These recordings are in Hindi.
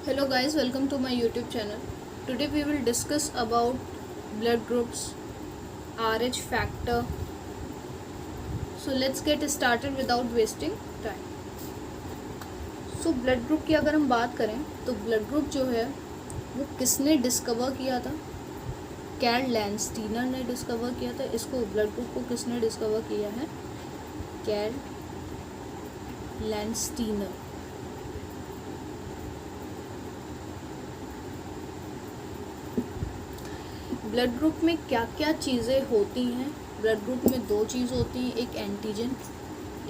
Hello guys, welcome to my YouTube channel. Today we will discuss about blood groups, RH factor. So let's get started without wasting time. So blood group की अगर हम बात करें तो ब्लड ग्रुप जो है वो किसने डिस्कवर किया था? कार्ल लैंडस्टीनर ने डिस्कवर किया था। इसको ब्लड ग्रुप को किसने डिस्कवर किया है? Karl Landsteiner. ब्लड ग्रुप में क्या क्या चीज़ें होती हैं? ब्लड ग्रुप में दो चीज़ होती हैं, एक एंटीजन,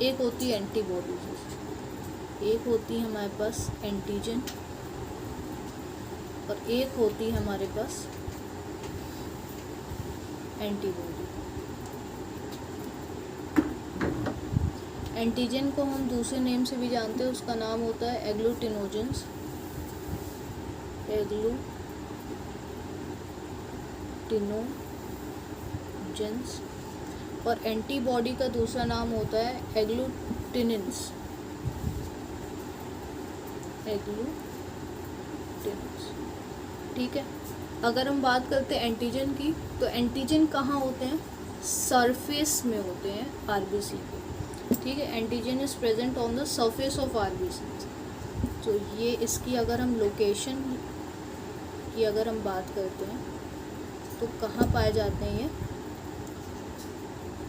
एक होती है एंटीबॉडीज। एक होती है हमारे पास एंटीजन और एक होती है हमारे पास एंटीबॉडी। एंटीजन को हम दूसरे नेम से भी जानते हैं, उसका नाम होता है एग्लूटिनोजेंस। एग्लूटिनोजेंस। और एंटीबॉडी का दूसरा नाम होता है एग्लूटिनिन्स। एग्लूटिनिन्स, ठीक है। अगर हम बात करते हैं एंटीजन की, तो एंटीजन कहाँ होते हैं? सरफेस में होते हैं आरबीसी के, ठीक है। Antigen is present on the surface of RBC. तो ये इसकी अगर हम लोकेशन की अगर हम बात करते हैं तो कहाँ पाए जाते हैं ये?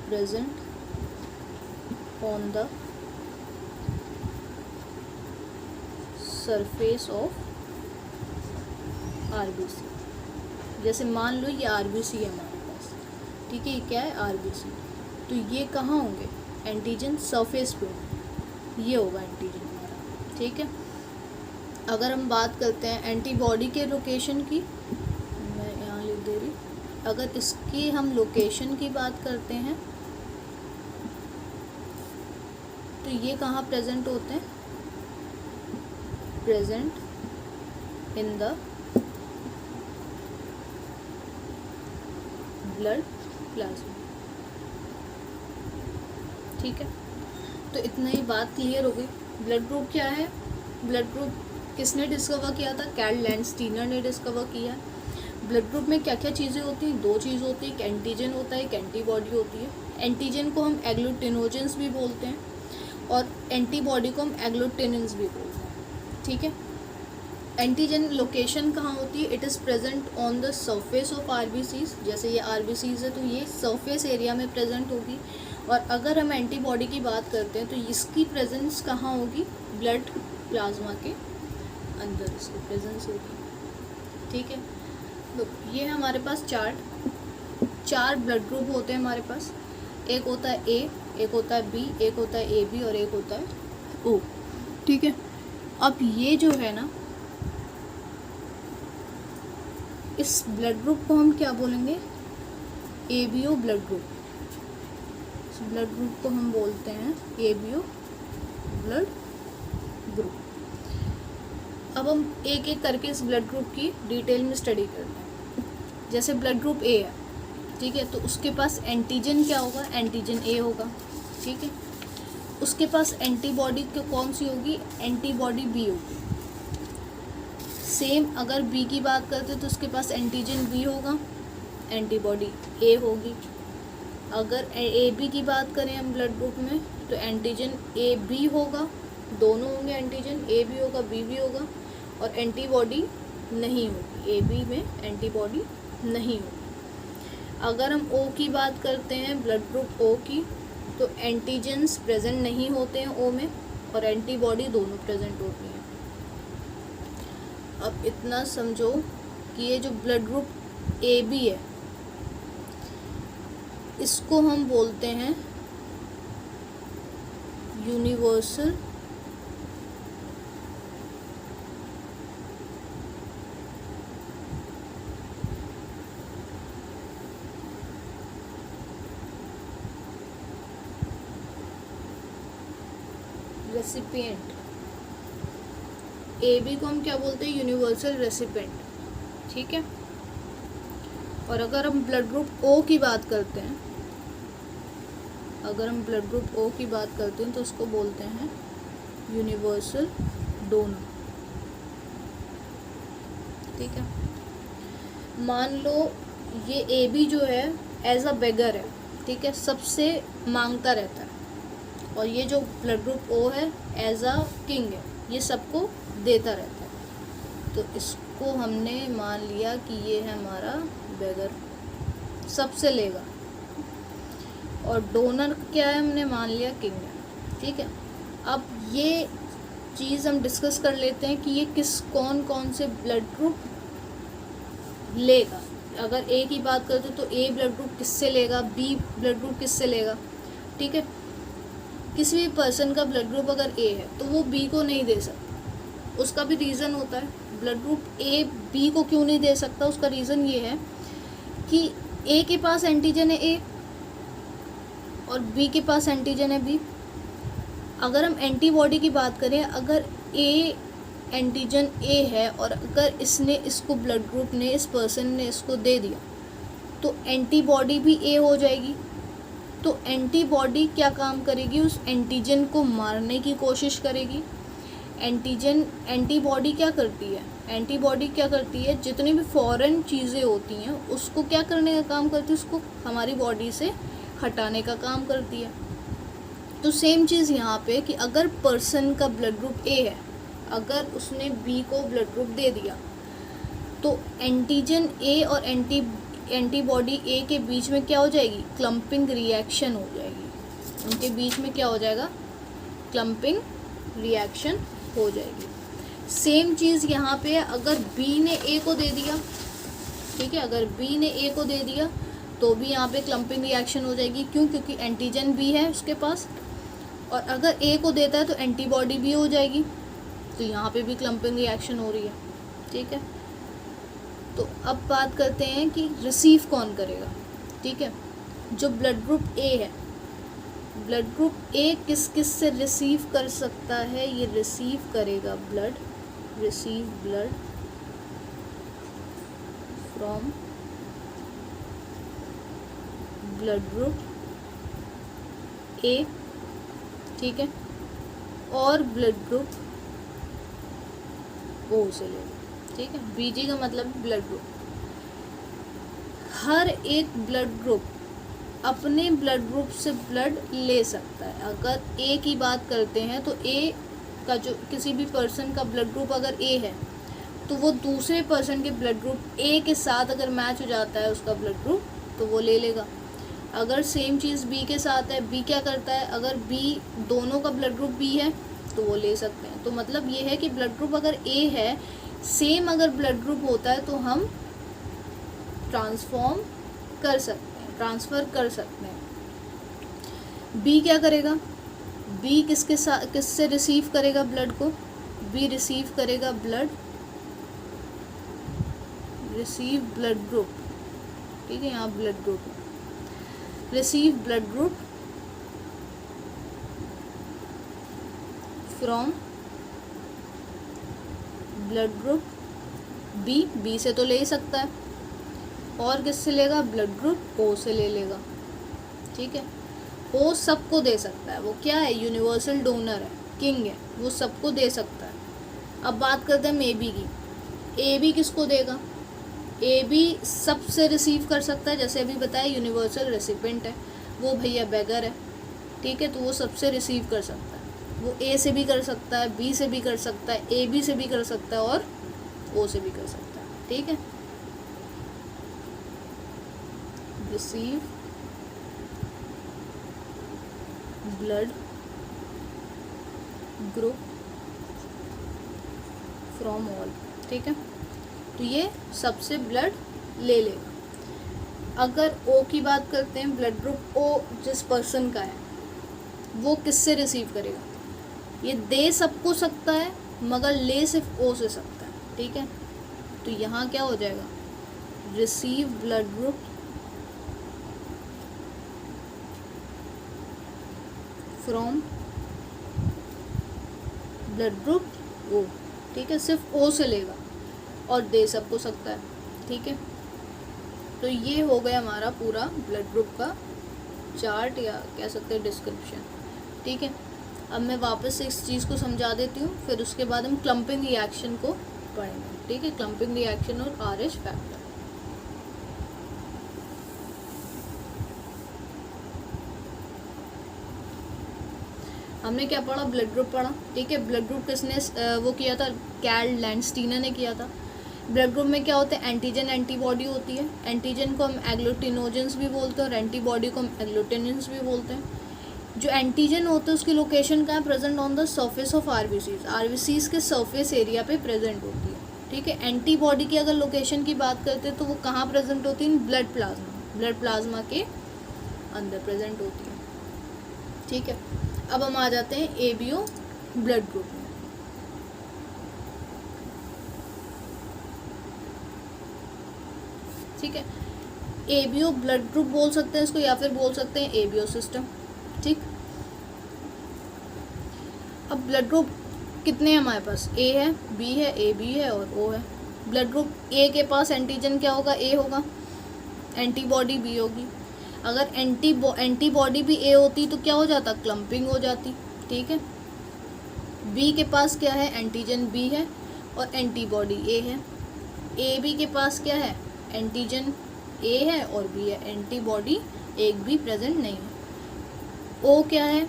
Present on the surface of RBC. जैसे मान लो ये आरबीसी है हमारे पास, ठीक है। ये क्या है? आरबीसी। तो ये कहाँ होंगे? एंटीजन सरफेस पे होंगे, ये होगा एंटीजन हमारा, ठीक है। अगर हम बात करते हैं एंटीबॉडी के लोकेशन की, मैं यहाँ लिख दे रही, अगर इसकी हम लोकेशन की बात करते हैं तो ये कहाँ प्रेजेंट होते हैं? Present in the blood plasma, ठीक है। तो इतना ही बात क्लियर हो गई। ब्लड ग्रुप क्या है? ब्लड ग्रुप किसने डिस्कवर किया था? कार्ल लैंडस्टीनर ने डिस्कवर किया है। ब्लड ग्रुप में क्या क्या चीज़ें होती हैं? दो चीज़ होती है, एक एंटीजन होता है, एक एंटीबॉडी होती है। एंटीजन को हम एग्लूटिनोजेंस भी बोलते हैं और एंटीबॉडी को हम एग्लूटिनिन्स भी बोलते हैं, ठीक है। एंटीजन लोकेशन कहाँ होती है? It is present on the surface of RBCs. जैसे ये आरबीसीज है तो ये सरफेस एरिया में प्रेजेंट होगी। और अगर हम एंटीबॉडी की बात करते हैं तो इसकी प्रेजेंस कहाँ होगी? ब्लड प्लाज्मा के अंदर इसकी प्रेजेंस होगी, ठीक है। तो ये है हमारे पास चार ब्लड ग्रुप होते हैं हमारे पास। एक होता है ए, एक होता है बी, एक होता है ए बी और एक होता है ओ, ठीक है। अब ये जो है ना, इस ब्लड ग्रुप को हम क्या बोलेंगे? ABO blood group. इस ब्लड ग्रुप को हम बोलते हैं एबीओ ब्लड ग्रुप। अब हम एक एक करके इस ब्लड ग्रुप की डिटेल में स्टडी करते हैं। जैसे ब्लड ग्रुप ए है, ठीक है, तो उसके पास एंटीजन क्या होगा? एंटीजन ए होगा, ठीक है। उसके पास एंटीबॉडी कौन सी होगी? एंटीबॉडी बी होगी। सेम अगर बी की बात करते हैं तो उसके पास एंटीजन बी होगा, एंटीबॉडी ए होगी। अगर ए बी की बात करें हम ब्लड ग्रुप में तो एंटीजन ए बी होगा, दोनों होंगे एंटीजन, ए भी होगा बी भी होगा, और एंटीबॉडी नहीं होगी, ए बी में एंटीबॉडी नहीं होगी। अगर हम ओ की बात करते हैं, ब्लड ग्रुप ओ की, तो एंटीजन्स प्रेजेंट नहीं होते हैं ओ में और एंटीबॉडी दोनों प्रेजेंट होती हैं। अब इतना समझो कि ये जो ब्लड ग्रुप ए बी है इसको हम बोलते हैं यूनिवर्सल रेसिपिएंट। ए बी को हम क्या बोलते हैं? यूनिवर्सल रेसिपिएंट, ठीक है। और अगर हम ब्लड ग्रुप ओ की बात करते हैं, अगर हम ब्लड ग्रुप ओ की बात करते हैं तो उसको बोलते हैं यूनिवर्सल डोनर, ठीक है। मान लो ये ए बी जो है एज अ बेगर है, ठीक है, सबसे मांगता रहता है, और ये जो ब्लड ग्रुप ओ है एज अ किंग है, ये सबको देता रहता है। तो इसको हमने मान लिया कि ये है हमारा बेगर, सबसे लेगा, और डोनर क्या है हमने मान लिया किंग है, ठीक है। अब ये चीज़ हम डिस्कस कर लेते हैं कि ये कौन कौन से ब्लड ग्रुप लेगा। अगर ए की बात करते तो ए ब्लड ग्रुप किससे लेगा, बी ब्लड ग्रुप किससे लेगा, ठीक है। किसी भी पर्सन का ब्लड ग्रुप अगर ए है तो वो बी को नहीं दे सकता, उसका भी रीज़न होता है। ब्लड ग्रुप ए बी को क्यों नहीं दे सकता, उसका रीज़न ये है कि ए के पास एंटीजन है ए और बी के पास एंटीजन है बी। अगर हम एंटीबॉडी की बात करें, अगर ए एंटीजन ए है और अगर इसको ब्लड ग्रुप ने, इस पर्सन ने इसको दे दिया, तो एंटीबॉडी भी ए हो जाएगी। तो एंटीबॉडी क्या काम करेगी, उस एंटीजन को मारने की कोशिश करेगी। एंटीबॉडी क्या करती है, एंटीबॉडी क्या करती है, जितनी भी फॉरेन चीज़ें होती हैं उसको क्या करने का काम करती है, उसको हमारी बॉडी से हटाने का काम करती है। तो सेम चीज़ यहाँ पे कि अगर पर्सन का ब्लड ग्रुप ए है, अगर उसने बी को ब्लड ग्रुप दे दिया, तो एंटीजन ए और एंटीबॉडी ए के बीच में क्या हो जाएगी, क्लम्पिंग रिएक्शन हो जाएगी। उनके बीच में क्या हो जाएगा, क्लम्पिंग रिएक्शन हो जाएगी। सेम चीज़ यहाँ पे है, अगर बी ने ए को दे दिया, ठीक है, अगर बी ने ए को दे दिया तो भी यहाँ पे क्लम्पिंग रिएक्शन हो जाएगी। क्यों, क्योंकि एंटीजन बी है उसके पास, और अगर ए को देता है तो एंटीबॉडी भी हो जाएगी, तो यहाँ पे भी क्लम्पिंग रिएक्शन हो रही है, ठीक है। तो अब बात करते हैं कि रिसीव कौन करेगा, ठीक है। जो ब्लड ग्रुप ए है, ब्लड ग्रुप ए किस किस से रिसीव कर सकता है, ये रिसीव करेगा receive blood from blood group A, ठीक है, और ब्लड ग्रुप ओ से लेगा, ठीक है। बीजी का मतलब ब्लड ग्रुप। हर एक ब्लड ग्रुप अपने ब्लड ग्रुप से ब्लड ले सकता है। अगर ए की बात करते हैं तो ए का जो किसी भी पर्सन का ब्लड ग्रुप अगर ए है तो वो दूसरे पर्सन के ब्लड ग्रुप ए के साथ अगर मैच हो जाता है उसका ब्लड ग्रुप तो वो ले लेगा। अगर सेम चीज़ बी के साथ है, बी क्या करता है, अगर बी दोनों का ब्लड ग्रुप बी है तो वो ले सकते हैं। तो मतलब ये है कि ब्लड ग्रुप अगर ए है, सेम अगर ब्लड ग्रुप होता है तो हम ट्रांसफर कर सकते हैं। बी क्या करेगा, बी किससे रिसीव करेगा ब्लड को, बी रिसीव करेगा रिसीव ब्लड ग्रुप, ठीक है, यहाँ blood group, receive blood group from blood group B से तो ले ही सकता है, और किससे लेगा, ब्लड ग्रुप ओ से ले लेगा, ठीक है। ओ सबको दे सकता है, वो क्या है, यूनिवर्सल डोनर है, किंग है, वो सबको दे सकता है। अब बात करते हैं ए बी की। ए बी किसको देगा, ए बी सबसे रिसीव कर सकता है, जैसे अभी बताया यूनिवर्सल रेसिपेंट है, वो भैया बेगर है, ठीक है, तो वो सबसे रिसीव कर सकता है। वो ए से भी कर सकता है, बी से भी कर सकता है, ए बी से भी कर सकता है, और ओ से भी कर सकता है, ठीक है। Receive blood group from all, ठीक है, तो ये सबसे ब्लड ले लेगा। अगर ओ की बात करते हैं, ब्लड ग्रुप ओ जिस पर्सन का है वो किससे रिसीव करेगा, ये दे सबको सकता है मगर ले सिर्फ ओ से सकता है, ठीक है। तो यहाँ क्या हो जाएगा, receive blood group from blood group O, ठीक है, सिर्फ ओ से लेगा और दे सबको सकता है, ठीक है। तो ये हो गया हमारा पूरा ब्लड ग्रुप का चार्ट या कह सकते हैं डिस्क्रिप्शन, ठीक है। अब मैं वापस से इस चीज़ को समझा देती हूँ, फिर उसके बाद हम क्लम्पिंग रिएक्शन को पढ़ेंगे, ठीक है, क्लम्पिंग रिएक्शन और RH फैक्टर। हमने क्या पढ़ा, ब्लड ग्रुप पढ़ा, ठीक है। ब्लड ग्रुप किसने वो किया था, कैर्ल लैंडस्टीनर ने किया था। ब्लड ग्रुप में क्या होता है, एंटीजन एंटीबॉडी होती है। एंटीजन को हम एग्लूटिनोजेंस भी बोलते हैं और एंटीबॉडी को हम एग्लूटिनेंस भी बोलते हैं। जो एंटीजन होते हैं उसकी लोकेशन कहाँ है, present on the surface of RBCs, RBCs के सरफेस एरिया पे प्रेजेंट होती है, ठीक है। एंटीबॉडी की अगर लोकेशन की बात करते हैं तो वो कहाँ प्रेजेंट होती है, ब्लड प्लाज्मा, ब्लड प्लाज्मा के अंदर प्रेजेंट होती है, ठीक है। अब हम आ जाते हैं एबीओ ब्लड ग्रुप में। ठीक है, एबीओ ब्लड ग्रुप बोल सकते हैं इसको, या फिर बोल सकते हैं एबीओ सिस्टम, ठीक। अब ब्लड ग्रुप कितने हैं हमारे पास, ए है, बी है, ए बी है और ओ है। ब्लड ग्रुप ए के पास एंटीजन क्या होगा, ए होगा, एंटीबॉडी बी होगी। अगर एंटीबॉडी भी ए होती तो क्या हो जाता, क्लम्पिंग हो जाती, ठीक है। बी के पास क्या है, एंटीजन बी है और एंटीबॉडी ए है। ए बी के पास क्या है, एंटीजन ए है और बी है, एंटीबॉडी एक भी प्रेजेंट नहीं है। ओ क्या है,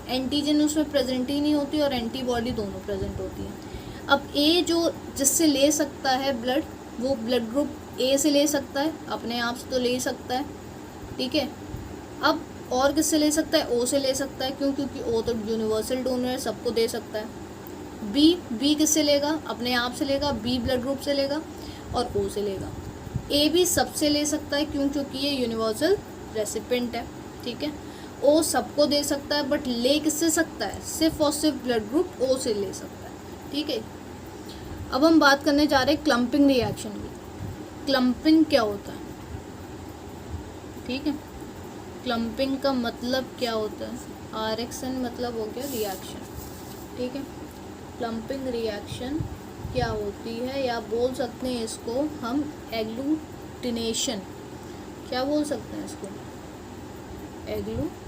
एंटीजन उसमें प्रेजेंट ही नहीं होती और एंटीबॉडी दोनों प्रेजेंट होती है। अब ए जो जिससे ले सकता है ब्लड, वो ब्लड ग्रुप ए से ले सकता है, अपने आप से तो ले सकता है, ठीक है। अब और किससे ले सकता है, ओ से ले सकता है, क्यों, क्योंकि ओ तो यूनिवर्सल डोनर है, सबको दे सकता है। बी किससे लेगा, अपने आप से लेगा, बी ब्लड ग्रुप से लेगा और ओ से लेगा। ए भी सबसे ले सकता है, क्यों, क्योंकि ये यूनिवर्सल रेसिपिएंट है, ठीक है। ओ सबको दे सकता है, बट ले किससे सकता है, सिर्फ और सिर्फ ब्लड ग्रुप ओ से ले सकता है, ठीक है। अब हम बात करने जा रहे हैं क्लम्पिंग रिएक्शन की। क्लम्पिंग क्या होता है, ठीक है। क्लम्पिंग का मतलब क्या होता है, आरएक्शन मतलब हो गया रिएक्शन, ठीक है। क्लम्पिंग रिएक्शन क्या होती है, या बोल सकते हैं इसको हम एग्लूटिनेशन, क्या बोल सकते हैं इसको, एग्लूटिनेशन।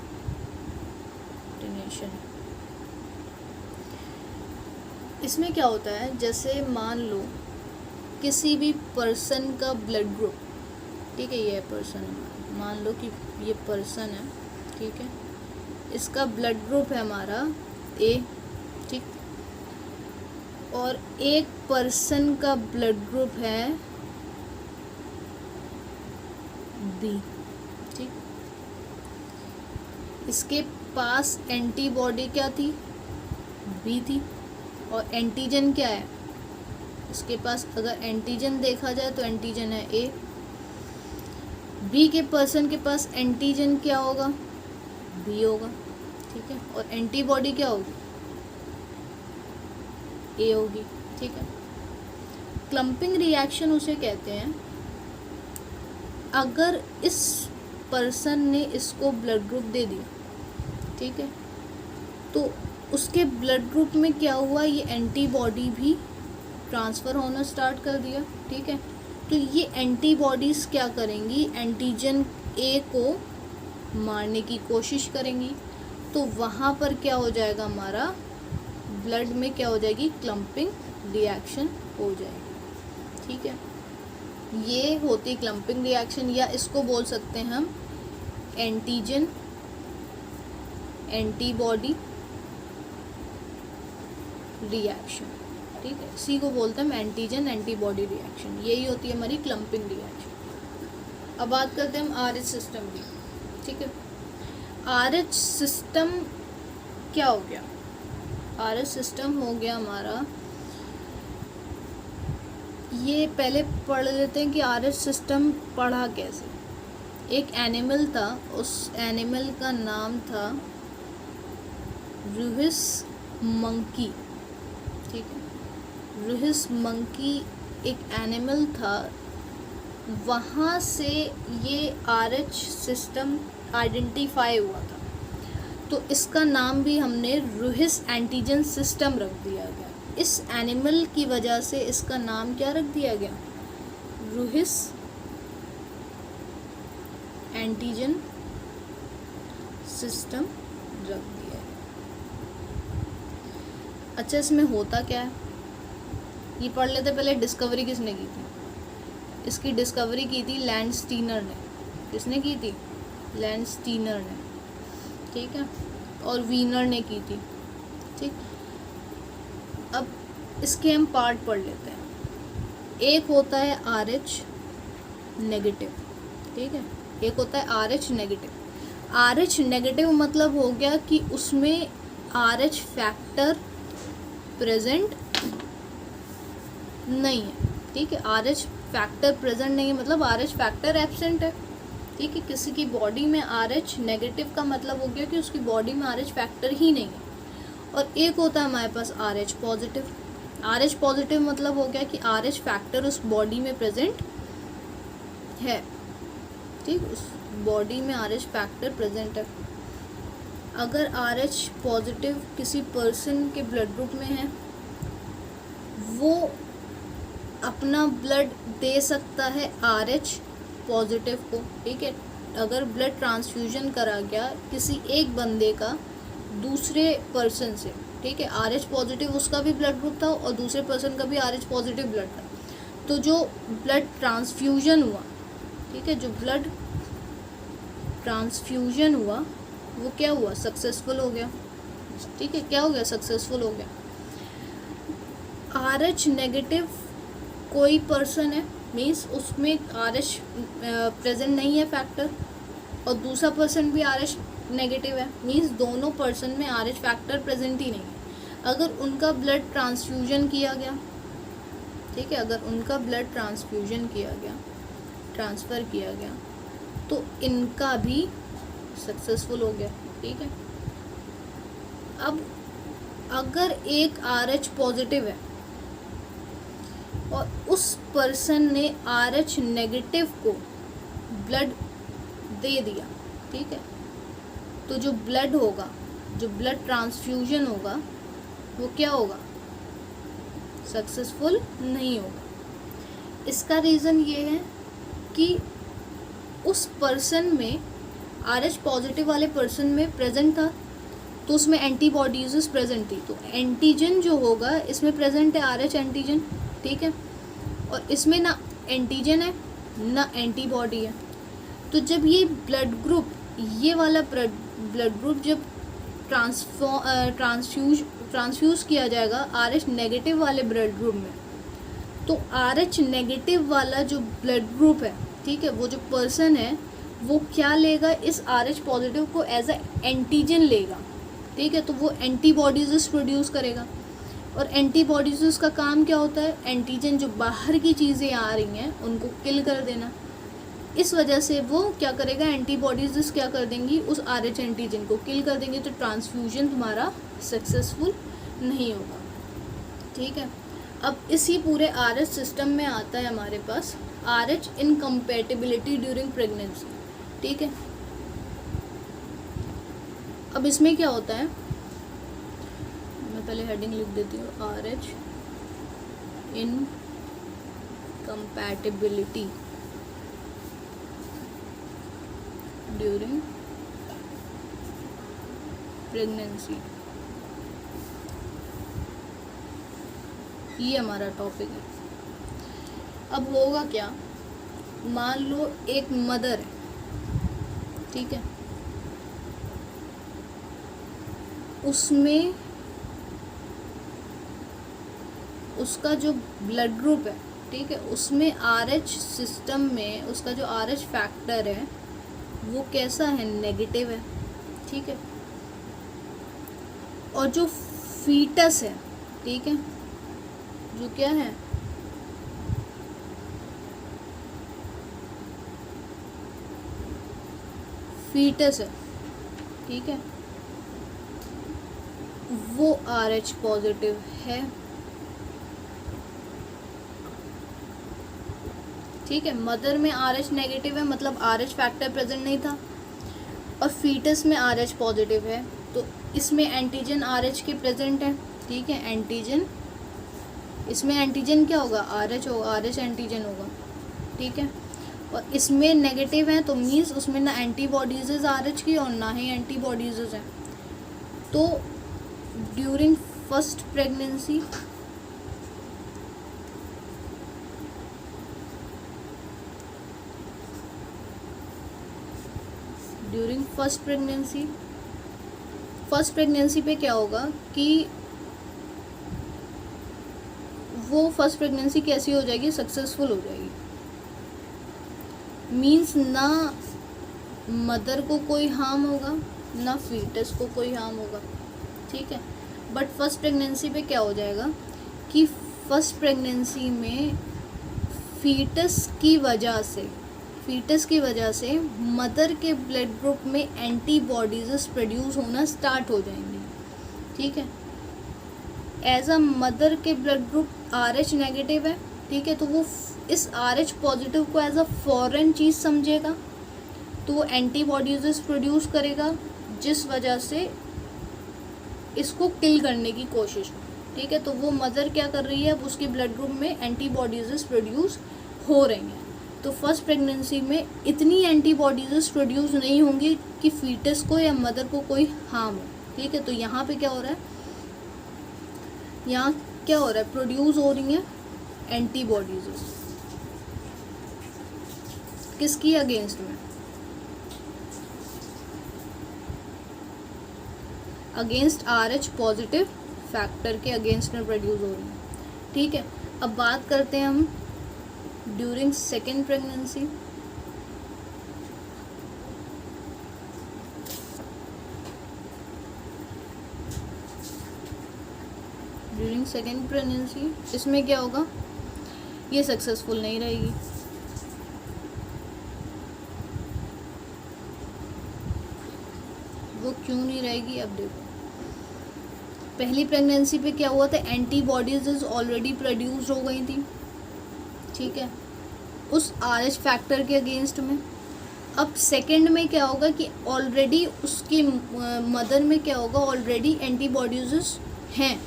इसमें क्या होता है, जैसे मान लो किसी भी पर्सन का ब्लड ग्रुप, ठीक है, ये पर्सन है, मान लो कि ये पर्सन है, ठीक है, इसका ब्लड ग्रुप है हमारा ए, ठीक, और एक पर्सन का ब्लड ग्रुप है बी, ठीक। इसके पास एंटीबॉडी क्या थी, बी थी, और एंटीजन क्या है, इसके पास अगर एंटीजन देखा जाए तो एंटीजन है ए। बी के पर्सन के पास एंटीजन क्या होगा, बी होगा, ठीक है, और एंटीबॉडी क्या होगी, ए होगी, ठीक है। क्लम्पिंग रिएक्शन उसे कहते हैं अगर इस पर्सन ने इसको ब्लड ग्रुप दे दिया, ठीक है, तो उसके ब्लड ग्रुप में क्या हुआ, ये एंटीबॉडी भी ट्रांसफ़र होना स्टार्ट कर दिया, ठीक है। तो ये एंटीबॉडीज़ क्या करेंगी, एंटीजन ए को मारने की कोशिश करेंगी, तो वहाँ पर क्या हो जाएगा, हमारा ब्लड में क्या हो जाएगी, क्लम्पिंग रिएक्शन हो जाएगी, ठीक है। ये होती क्लम्पिंग रिएक्शन, या इसको बोल सकते हैं हम एंटीजन एंटीबॉडी रिएक्शन, ठीक है। इसी को बोलते हैं हम एंटीजन एंटीबॉडी रिएक्शन, यही होती है हमारी क्लम्पिंग रिएक्शन। अब बात करते हैं हम आरएच सिस्टम की, ठीक है। आरएच सिस्टम क्या हो गया, आरएच सिस्टम हो गया हमारा, ये पहले पढ़ लेते हैं कि आरएच सिस्टम पढ़ा कैसे। एक एनिमल था, उस एनिमल का नाम था रूहिस मंकी, ठीक है। रूहिस मंकी एक एनिमल था, वहाँ से ये आरएच सिस्टम आइडेंटिफाई हुआ था, तो इसका नाम भी हमने रूहिस एंटीजन सिस्टम रख दिया गया। इस एनिमल की वजह से इसका नाम क्या रख दिया गया, रूहिस एंटीजन सिस्टम रख दिया। अच्छा, इसमें होता क्या है, ये पढ़ लेते पहले, डिस्कवरी किसने की थी। इसकी डिस्कवरी की थी लैंडस्टीनर ने। किसने की थी? लैंडस्टीनर ने, ठीक है, और वीनर ने की थी, ठीक। अब इसके हम पार्ट पढ़ लेते हैं। एक होता है RH नेगेटिव, ठीक है, एक होता है RH नेगेटिव। RH नेगेटिव मतलब हो गया कि उसमें RH फैक्टर प्रेजेंट नहीं है, ठीक है। RH फैक्टर प्रेजेंट नहीं है मतलब RH फैक्टर एब्सेंट है, ठीक है। किसी की बॉडी में RH नेगेटिव का मतलब हो गया कि उसकी बॉडी में RH फैक्टर ही नहीं है। और एक होता है हमारे पास RH पॉजिटिव। RH पॉजिटिव मतलब हो गया कि RH फैक्टर उस बॉडी में प्रेजेंट है, ठीक, उस बॉडी में RH फैक्टर प्रेजेंट है। अगर RH पॉजिटिव किसी पर्सन के ब्लड ग्रुप में है, वो अपना ब्लड दे सकता है RH पॉजिटिव को, ठीक है। अगर ब्लड ट्रांसफ्यूजन करा गया किसी एक बंदे का दूसरे पर्सन से, ठीक है, RH पॉजिटिव उसका भी ब्लड ग्रुप था और दूसरे पर्सन का भी RH पॉजिटिव ब्लड था, तो जो ब्लड ट्रांसफ्यूजन हुआ, ठीक है, जो ब्लड ट्रांसफ्यूजन हुआ वो क्या हुआ? सक्सेसफुल हो गया, ठीक है। क्या हो गया? सक्सेसफुल हो गया। RH नेगेटिव कोई पर्सन है, मीन्स उसमें RH प्रेजेंट नहीं है फैक्टर, और दूसरा पर्सन भी RH नेगेटिव है, मीन्स दोनों पर्सन में RH फैक्टर प्रेजेंट ही नहीं है। अगर उनका ब्लड ट्रांसफ्यूजन किया गया, ठीक है, अगर उनका ब्लड ट्रांसफ्यूजन किया गया, ट्रांसफ़र किया गया, तो इनका भी सक्सेसफुल हो गया, ठीक है। अब अगर एक RH पॉजिटिव है और उस पर्सन ने RH नेगेटिव को ब्लड दे दिया, ठीक है, तो जो ब्लड होगा, जो ब्लड ट्रांसफ्यूजन होगा, वो क्या होगा? सक्सेसफुल नहीं होगा। इसका रीज़न ये है कि उस पर्सन में RH पॉजिटिव वाले पर्सन में प्रेजेंट था, तो उसमें एंटीबॉडीज प्रेजेंट थी, तो एंटीजन जो होगा इसमें प्रेजेंट है RH एंटीजन, ठीक है, और इसमें ना एंटीजन है ना एंटीबॉडी है। तो जब ये ब्लड ग्रुप, ये वाला ब्लड ग्रुप जब ट्रांसफ्यूज किया जाएगा RH नेगेटिव वाले ब्लड ग्रुप में, तो RH नेगेटिव वाला जो ब्लड ग्रुप है, ठीक है, वो जो पर्सन है वो क्या लेगा? इस RH पॉजिटिव को एज अ एंटीजन लेगा, ठीक है, तो वो एंटीबॉडीज प्रोड्यूस करेगा। और एंटीबॉडीज का काम क्या होता है? एंटीजन जो बाहर की चीज़ें आ रही हैं उनको किल कर देना। इस वजह से वो क्या करेगा? एंटीबॉडीज क्या कर देंगी? उस RH एंटीजन को किल कर देंगे, तो ट्रांसफ्यूजन तुम्हारा सक्सेसफुल नहीं होगा, ठीक है। अब इसी पूरे RH सिस्टम में आता है हमारे पास RH इनकम्पैटिबिलिटी ड्यूरिंग प्रेगनेंसी, ठीक है। अब इसमें क्या होता है, मैं पहले हेडिंग लिख देती हूँ, RH इनकम्पैटिबिलिटी ड्यूरिंग प्रेगनेंसी, ये हमारा टॉपिक है। अब होगा क्या, मान लो एक मदर है, ठीक है, उसमें उसका जो ब्लड ग्रुप है, ठीक है, उसमें RH सिस्टम में उसका जो RH फैक्टर है वो कैसा है? नेगेटिव है, ठीक है। और जो फीटस है, ठीक है, जो क्या है? फीटस है, ठीक है, वो RH पॉजिटिव है, ठीक है। मदर में RH नेगेटिव है मतलब RH फैक्टर प्रेजेंट नहीं था, और फीटस में RH पॉजिटिव है, तो इसमें एंटीजन RH के प्रेजेंट है, ठीक है, एंटीजन, इसमें एंटीजन क्या होगा? RH होगा, RH एंटीजन होगा, ठीक है। और इसमें नेगेटिव है तो मीन्स उसमें ना एंटीबॉडीज RH की और ना ही एंटीबॉडीज हैं। तो during first pregnancy during first pregnancy पे क्या होगा कि वो फर्स्ट प्रेगनेंसी कैसी हो जाएगी, सक्सेसफुल हो जाएगी। मीन्स ना मदर को कोई हार्म होगा ना फीटस को कोई हार्म होगा, ठीक है। बट फर्स्ट प्रेगनेंसी पे क्या हो जाएगा कि फर्स्ट प्रेगनेंसी में फीटस की वजह से मदर के ब्लड ग्रुप में एंटीबॉडीज प्रोड्यूस होना स्टार्ट हो जाएंगे, ठीक है। एज अ मदर के ब्लड ग्रुप RH नेगेटिव है, ठीक है, तो वो इस RH पॉजिटिव को एज अ फॉरेन चीज़ समझेगा, तो वो एंटीबॉडीज प्रोड्यूस करेगा, जिस वजह से इसको किल करने की कोशिश, ठीक है। तो वो मदर क्या कर रही है, अब उसकी ब्लड ग्रुप में एंटीबॉडीज प्रोड्यूस हो रही हैं। तो फर्स्ट प्रेगनेंसी में इतनी एंटीबॉडीज प्रोड्यूस नहीं होंगी कि फीटस को या मदर को कोई हार्म हो, ठीक है। तो यहाँ पे क्या हो रहा है, प्रोड्यूस हो रही हैं एंटीबॉडीज, किसकी अगेंस्ट में, अगेंस्ट RH पॉजिटिव फैक्टर के अगेंस्ट में प्रोड्यूस हो रही है, ठीक है। अब बात करते हैं हम during second pregnancy. During second pregnancy इसमें क्या होगा, ये सक्सेसफुल नहीं रहेगी, वो क्यों नहीं रहेगी, अब देखो। पहली प्रेगनेंसी पे क्या हुआ था, एंटीबॉडीज ऑलरेडी प्रोड्यूस हो गई थी, ठीक है, उस RH फैक्टर के अगेंस्ट में। अब सेकंड में क्या होगा कि ऑलरेडी उसकी मदर में क्या होगा, ऑलरेडी एंटीबॉडीज हैं,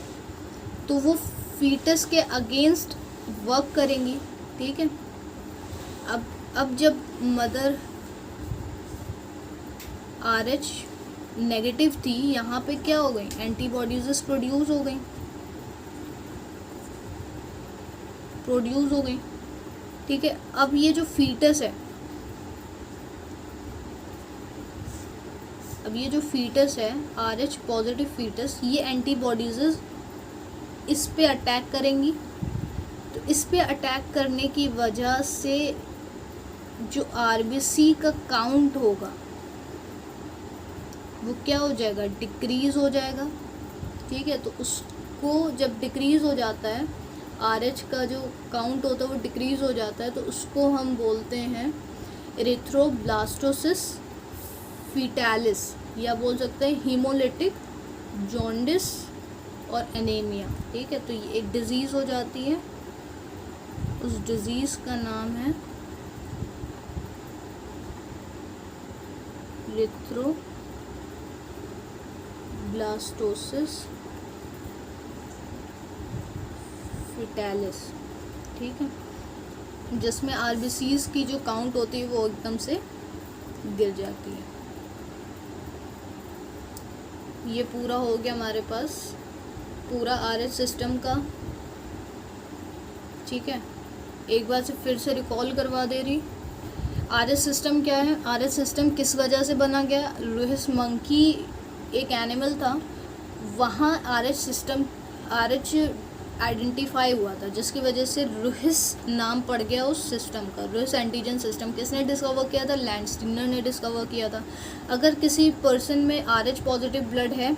तो वो फीटस के अगेंस्ट वर्क करेंगी, ठीक है। अब जब मदर RH नेगेटिव थी, यहाँ पे क्या हो गई, एंटीबॉडीज प्रोड्यूस हो गई, ठीक है। अब ये जो फीटस है, RH पॉजिटिव फीटस, ये एंटीबॉडीज इस पे अटैक करेंगी। तो इस पे अटैक करने की वजह से जो RBC का काउंट होगा वो क्या हो जाएगा, डिक्रीज़ हो जाएगा, ठीक है। तो उसको जब डिक्रीज़ हो जाता है, RH का जो काउंट होता है वो डिक्रीज़ हो जाता है, तो उसको हम बोलते हैं एरिथ्रोब्लास्टोसिस फीटालिस, या बोल सकते हैं हीमोलिटिक जॉन्डिस और एनीमिया, ठीक है। तो ये एक डिज़ीज़ हो जाती है, उस डिज़ीज़ का नाम है एरिथ्रोब्लास्टोसिस फीटालिस, ठीक है, जिसमें RBCs की जो काउंट होती है वो एकदम से गिर जाती है। ये पूरा हो गया हमारे पास पूरा RH सिस्टम का, ठीक है। एक बार से फिर से रिकॉल करवा दे रही, RH सिस्टम क्या है, RH सिस्टम किस वजह से बना गया, लुइस मंकी एक एनिमल था, वहाँ RH आइडेंटिफाई हुआ था, जिसकी वजह से रुहिस नाम पड़ गया उस सिस्टम का। रुहिस एंटीजन सिस्टम किसने डिस्कवर किया था, लैंडस्टीनर ने डिस्कवर किया था। अगर किसी पर्सन में RH पॉजिटिव ब्लड है,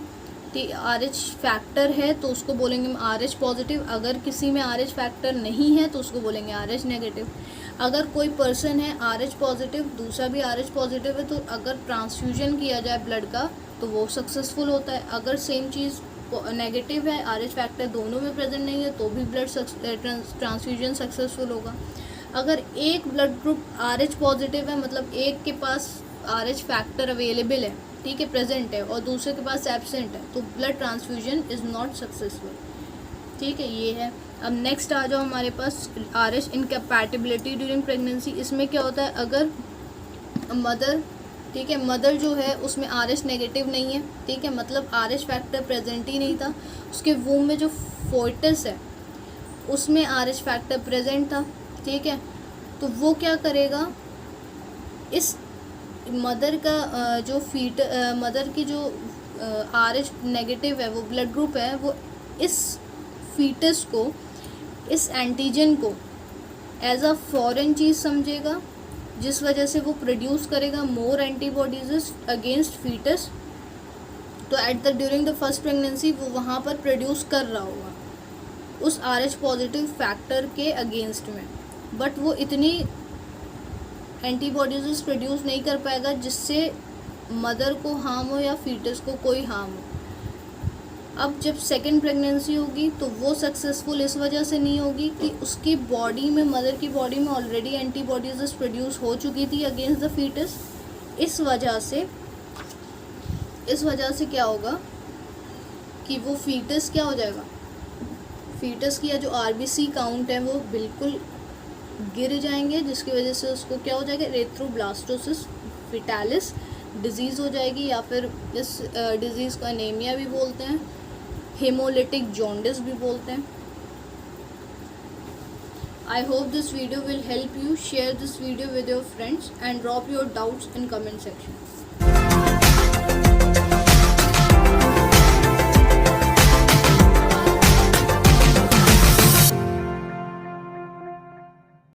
RH फैक्टर है, तो उसको बोलेंगे RH पॉजिटिव। अगर किसी में RH फैक्टर नहीं है तो उसको बोलेंगे RH नेगेटिव। अगर कोई पर्सन है RH पॉजिटिव, दूसरा भी RH पॉजिटिव है, तो अगर ट्रांसफ्यूजन किया जाए ब्लड का तो वो सक्सेसफुल होता है। अगर सेम चीज़ नेगेटिव है, RH फैक्टर दोनों में प्रेजेंट नहीं है, तो भी ब्लड ट्रांसफ्यूजन सक्सेसफुल होगा। अगर एक ब्लड ग्रुप RH पॉजिटिव है, मतलब एक के पास RH फैक्टर अवेलेबल है, ठीक है, प्रेजेंट है, और दूसरे के पास एब्सेंट है, तो blood transfusion is not successful, ठीक है, ये है। अब नेक्स्ट आ जाओ हमारे पास RH इनकैपेटिबिलिटी ड्यूरिंग प्रेगनेंसी। इसमें क्या होता है, अगर मदर, ठीक है, मदर जो है उसमें RH नेगेटिव नहीं है, ठीक है, मतलब RH फैक्टर प्रेजेंट ही नहीं था, उसके वूम में जो फोइटस है उसमें RH फैक्टर प्रेजेंट था, ठीक है, तो वो क्या करेगा, इस मदर का मदर की जो RH नेगेटिव है, वो ब्लड ग्रुप है, वो इस फीटस को, इस एंटीजन को एज अ फॉरेन चीज़ समझेगा, जिस वजह से वो प्रोड्यूस करेगा मोर एंटीबॉडीज अगेंस्ट फीटस। तो at the during the first pregnancy वो वहाँ पर प्रोड्यूस कर रहा होगा उस RH पॉजिटिव फैक्टर के अगेंस्ट में, बट वो इतनी एंटीबॉडीज प्रोड्यूस नहीं कर पाएगा जिससे मदर को हार्म हो या फीटस को कोई हार्म हो। अब जब सेकेंड प्रेगनेंसी होगी तो वो सक्सेसफुल इस वजह से नहीं होगी कि उसकी बॉडी में, मदर की बॉडी में ऑलरेडी एंटीबॉडीज प्रोड्यूस हो चुकी थी अगेंस्ट द फीटस। इस वजह से क्या होगा कि वो फीटस क्या हो जाएगा, फीटस की या जो RBC काउंट है वो बिल्कुल गिर जाएंगे, जिसकी वजह से उसको क्या हो जाएगा, एरिथ्रोब्लास्टोसिस फेटालिस डिजीज़ हो जाएगी, या फिर इस डिजीज़ को एनीमिया भी बोलते हैं, हेमोलिटिक जॉन्डिस भी बोलते हैं। I hope this video will help you. Share this video with your friends and drop your doubts in comment section.